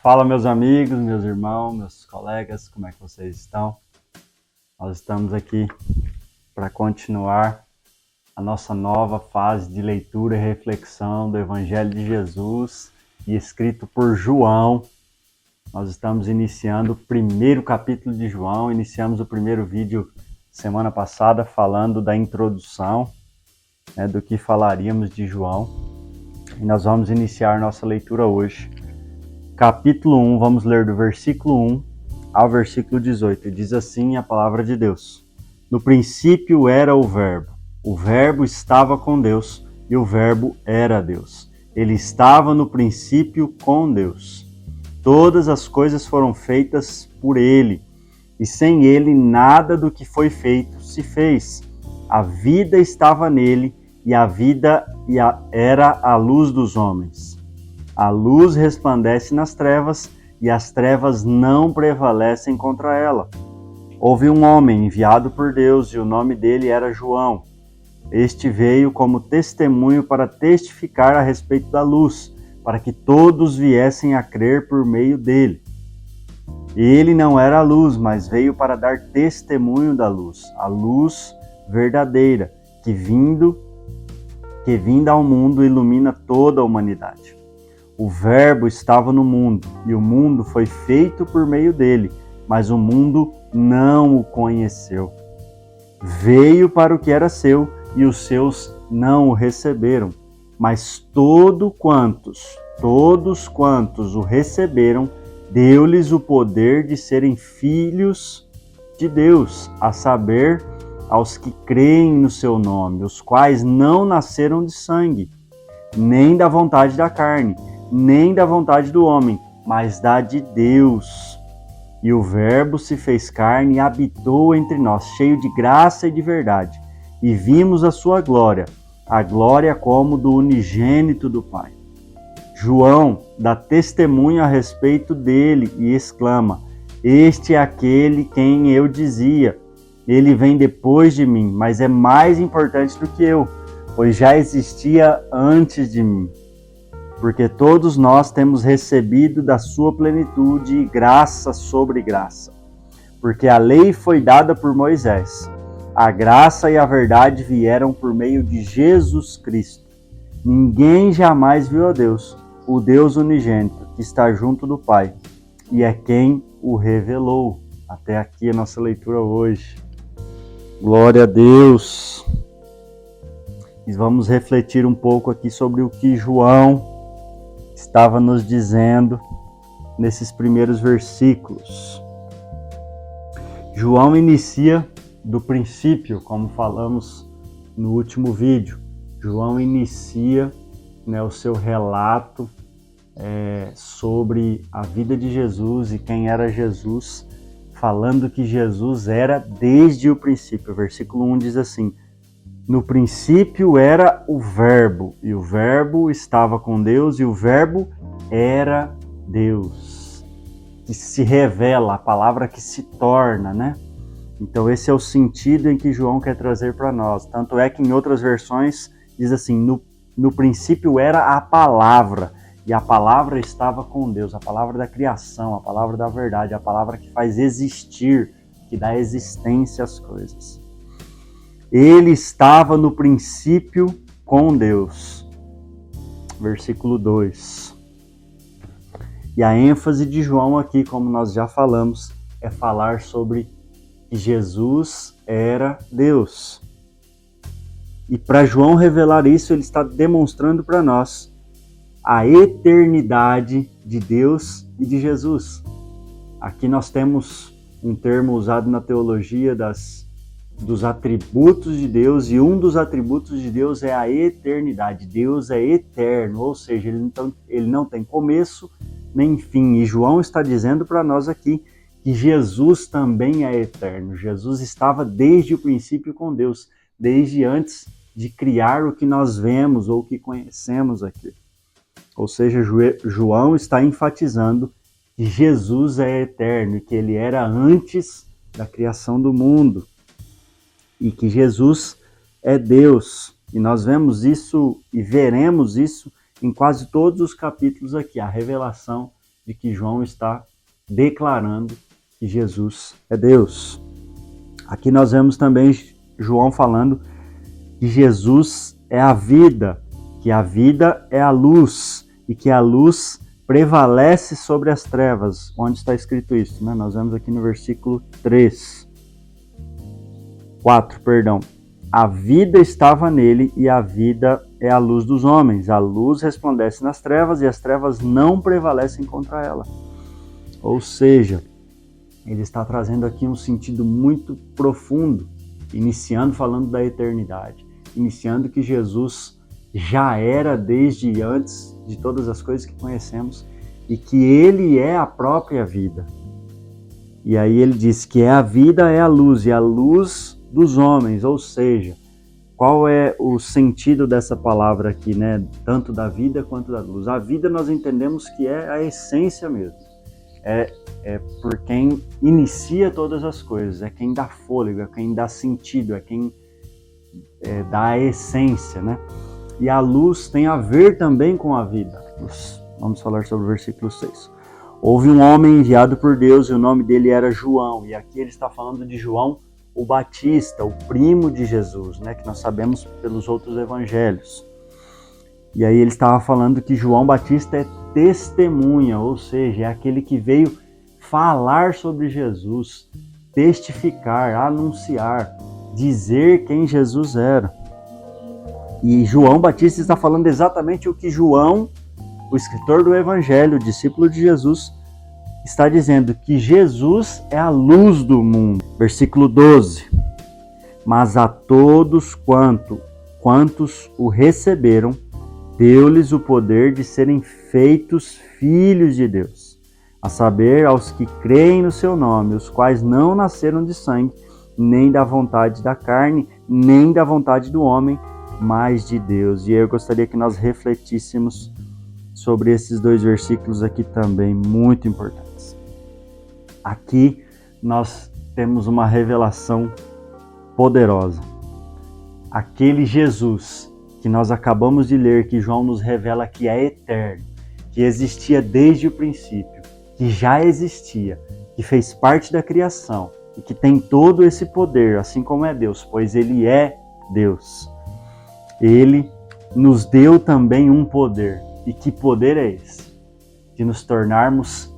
Fala, meus amigos, meus irmãos, meus colegas, como é que vocês estão? Nós estamos aqui para continuar a nossa nova fase de leitura e reflexão do Evangelho de Jesus, e escrito por João. Nós estamos iniciando o primeiro capítulo de João, iniciamos o primeiro vídeo semana passada falando da introdução, do que falaríamos de João, e nós vamos iniciar nossa leitura hoje. Capítulo 1, vamos ler do versículo 1 ao versículo 18. Diz assim a palavra de Deus: No princípio era o Verbo estava com Deus, e o Verbo era Deus. Ele estava no princípio com Deus. Todas as coisas foram feitas por ele, e sem ele nada do que foi feito se fez. A vida estava nele, e a vida era a luz dos homens. A luz resplandece nas trevas, e as trevas não prevalecem contra ela. Houve um homem enviado por Deus, e o nome dele era João. Este veio como testemunho para testificar a respeito da luz, para que todos viessem a crer por meio dele. Ele não era a luz, mas veio para dar testemunho da luz, a luz verdadeira, que vinda ao mundo ilumina toda a humanidade. O Verbo estava no mundo, e o mundo foi feito por meio dele, mas o mundo não o conheceu. Veio para o que era seu, e os seus não o receberam. Mas todos quantos o receberam, deu-lhes o poder de serem filhos de Deus, a saber, aos que creem no seu nome, os quais não nasceram de sangue, nem da vontade da carne, nem da vontade do homem, mas da de Deus. E o Verbo se fez carne e habitou entre nós, cheio de graça e de verdade. E vimos a sua glória, a glória como do unigênito do Pai. João dá testemunho a respeito dele e exclama: Este é aquele quem eu dizia, ele vem depois de mim, mas é mais importante do que eu, pois já existia antes de mim. Porque todos nós temos recebido da sua plenitude graça sobre graça. Porque a lei foi dada por Moisés, a graça e a verdade vieram por meio de Jesus Cristo. Ninguém jamais viu a Deus, o Deus unigênito, que está junto do Pai, e é quem o revelou. Até aqui a nossa leitura hoje. Glória a Deus! E vamos refletir um pouco aqui sobre o que João estava nos dizendo nesses primeiros versículos. João inicia do princípio, como falamos no último vídeo. João inicia o seu relato sobre a vida de Jesus e quem era Jesus, falando que Jesus era desde o princípio. O versículo 1 diz assim: No princípio era o Verbo, e o Verbo estava com Deus, e o Verbo era Deus. Que se revela, a palavra que se torna, né? Então esse é o sentido em que João quer trazer para nós. Tanto é que em outras versões diz assim: no princípio era a palavra, e a palavra estava com Deus, a palavra da criação, a palavra da verdade, a palavra que faz existir, que dá existência às coisas. Ele estava no princípio com Deus. Versículo 2. E a ênfase de João aqui, como nós já falamos, é falar sobre que Jesus era Deus. E para João revelar isso, ele está demonstrando para nós a eternidade de Deus e de Jesus. Aqui nós temos um termo usado na teologia dos atributos de Deus, e um dos atributos de Deus é a eternidade. Deus é eterno, ou seja, ele não tem começo nem fim. E João está dizendo para nós aqui que Jesus também é eterno. Jesus estava desde o princípio com Deus, desde antes de criar o que nós vemos ou que conhecemos aqui. Ou seja, João está enfatizando que Jesus é eterno e que ele era antes da criação do mundo. E que Jesus é Deus. E nós vemos isso e veremos isso em quase todos os capítulos aqui, a revelação de que João está declarando que Jesus é Deus. Aqui nós vemos também João falando que Jesus é a vida, que a vida é a luz e que a luz prevalece sobre as trevas. Onde está escrito isso? Né? Nós vemos aqui no versículo 4. A vida estava nele e a vida é a luz dos homens. A luz resplandece nas trevas e as trevas não prevalecem contra ela. Ou seja, ele está trazendo aqui um sentido muito profundo, iniciando falando da eternidade, iniciando que Jesus já era desde antes de todas as coisas que conhecemos e que ele é a própria vida. E aí ele diz que a vida é a luz e a luz dos homens, ou seja, qual é o sentido dessa palavra aqui, né? Tanto da vida quanto da luz. A vida nós entendemos que é a essência mesmo. É por quem inicia todas as coisas, é quem dá fôlego, é quem dá sentido, é quem dá a essência, né? E a luz tem a ver também com a vida. Vamos falar sobre o versículo 6. Houve um homem enviado por Deus e o nome dele era João. E aqui ele está falando de João o Batista, o primo de Jesus, né? Que nós sabemos pelos outros evangelhos. E aí ele estava falando que João Batista é testemunha, ou seja, é aquele que veio falar sobre Jesus, testificar, anunciar, dizer quem Jesus era. E João Batista está falando exatamente o que João, o escritor do Evangelho, o discípulo de Jesus, está dizendo, que Jesus é a luz do mundo. Versículo 12. Mas a todos quantos o receberam, deu-lhes o poder de serem feitos filhos de Deus, a saber, aos que creem no seu nome, os quais não nasceram de sangue, nem da vontade da carne, nem da vontade do homem, mas de Deus. E eu gostaria que nós refletíssemos sobre esses dois versículos aqui também, muito importantes. Aqui nós temos uma revelação poderosa. Aquele Jesus que nós acabamos de ler, que João nos revela que é eterno, que existia desde o princípio, que já existia, que fez parte da criação e que tem todo esse poder, assim como é Deus, pois ele é Deus. Ele nos deu também um poder. E que poder é esse? De nos tornarmos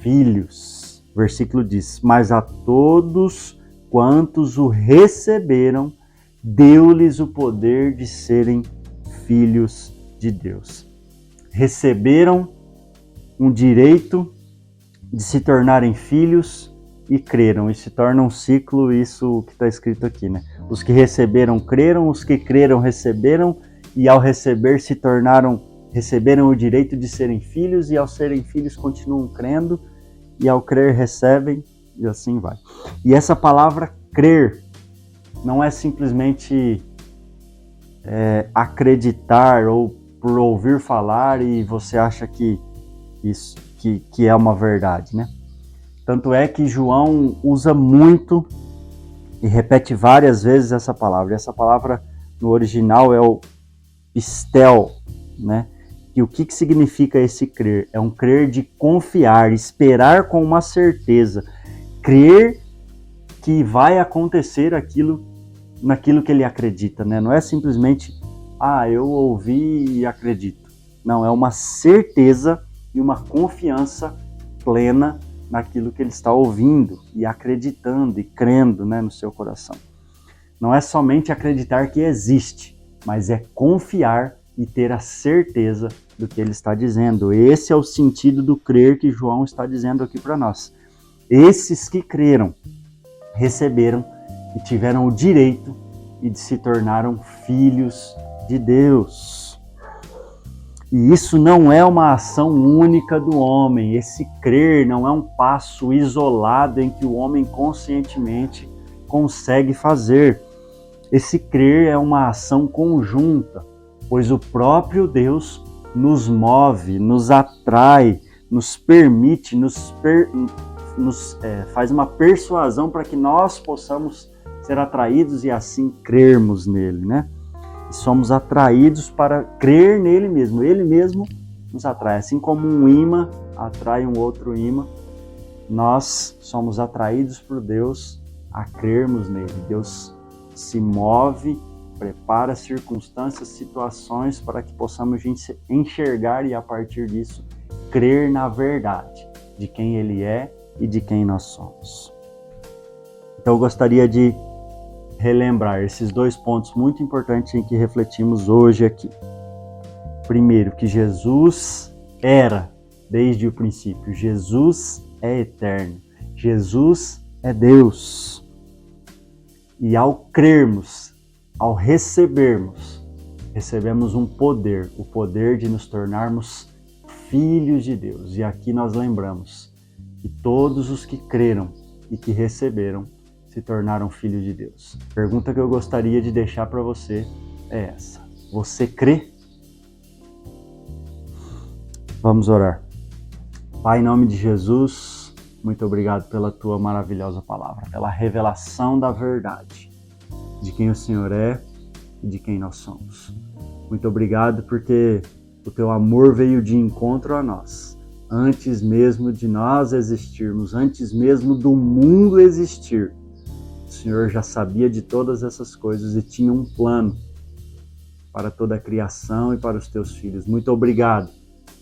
filhos. O versículo diz, mas a todos quantos o receberam, deu-lhes o poder de serem filhos de Deus. Receberam um direito de se tornarem filhos e creram. E se torna um ciclo, isso que está escrito aqui, né? Os que receberam, creram, os que creram, receberam, e ao receber receberam o direito de serem filhos, e ao serem filhos continuam crendo, e ao crer recebem, e assim vai. E essa palavra crer não é simplesmente acreditar ou por ouvir falar e você acha que isso que é uma verdade, né? Tanto é que João usa muito e repete várias vezes essa palavra. E essa palavra no original é o pistel, né? E o que significa esse crer? É um crer de confiar, esperar com uma certeza, crer que vai acontecer naquilo que ele acredita, né? Não é simplesmente, eu ouvi e acredito. Não, é uma certeza e uma confiança plena naquilo que ele está ouvindo e acreditando e crendo, né, no seu coração. Não é somente acreditar que existe, mas é confiar e ter a certeza do que ele está dizendo. Esse é o sentido do crer que João está dizendo aqui para nós. Esses que creram, receberam e tiveram o direito e se tornaram filhos de Deus. E isso não é uma ação única do homem. Esse crer não é um passo isolado em que o homem conscientemente consegue fazer. Esse crer é uma ação conjunta, pois o próprio Deus nos move, nos atrai, nos permite, faz uma persuasão para que nós possamos ser atraídos e assim crermos nele, né? E somos atraídos para crer nele mesmo. Ele mesmo nos atrai, assim como um imã atrai um outro imã. Nós somos atraídos por Deus a crermos nele. Deus se move, prepara circunstâncias, situações para que possamos enxergar e, a partir disso, crer na verdade de quem ele é e de quem nós somos. Então eu gostaria de relembrar esses 2 pontos muito importantes em que refletimos hoje aqui. Primeiro, que Jesus era desde o princípio. Jesus é eterno. Jesus é Deus. E ao crermos, ao recebermos, recebemos um poder, o poder de nos tornarmos filhos de Deus. E aqui nós lembramos que todos os que creram e que receberam se tornaram filhos de Deus. A pergunta que eu gostaria de deixar para você é essa: você crê? Vamos orar. Pai, em nome de Jesus, muito obrigado pela tua maravilhosa palavra, pela revelação da verdade, de quem o Senhor é e de quem nós somos. Muito obrigado porque o teu amor veio de encontro a nós, antes mesmo de nós existirmos, antes mesmo do mundo existir. O Senhor já sabia de todas essas coisas e tinha um plano para toda a criação e para os teus filhos. Muito obrigado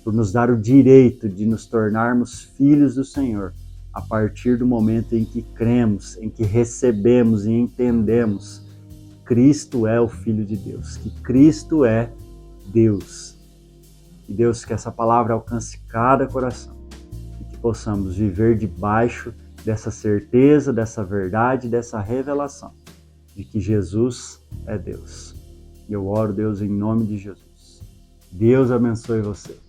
por nos dar o direito de nos tornarmos filhos do Senhor, a partir do momento em que cremos, em que recebemos e entendemos que Cristo é o Filho de Deus, que Cristo é Deus. E Deus, que essa palavra alcance cada coração e que possamos viver debaixo dessa certeza, dessa verdade, dessa revelação de que Jesus é Deus. E eu oro, Deus, em nome de Jesus. Deus abençoe você.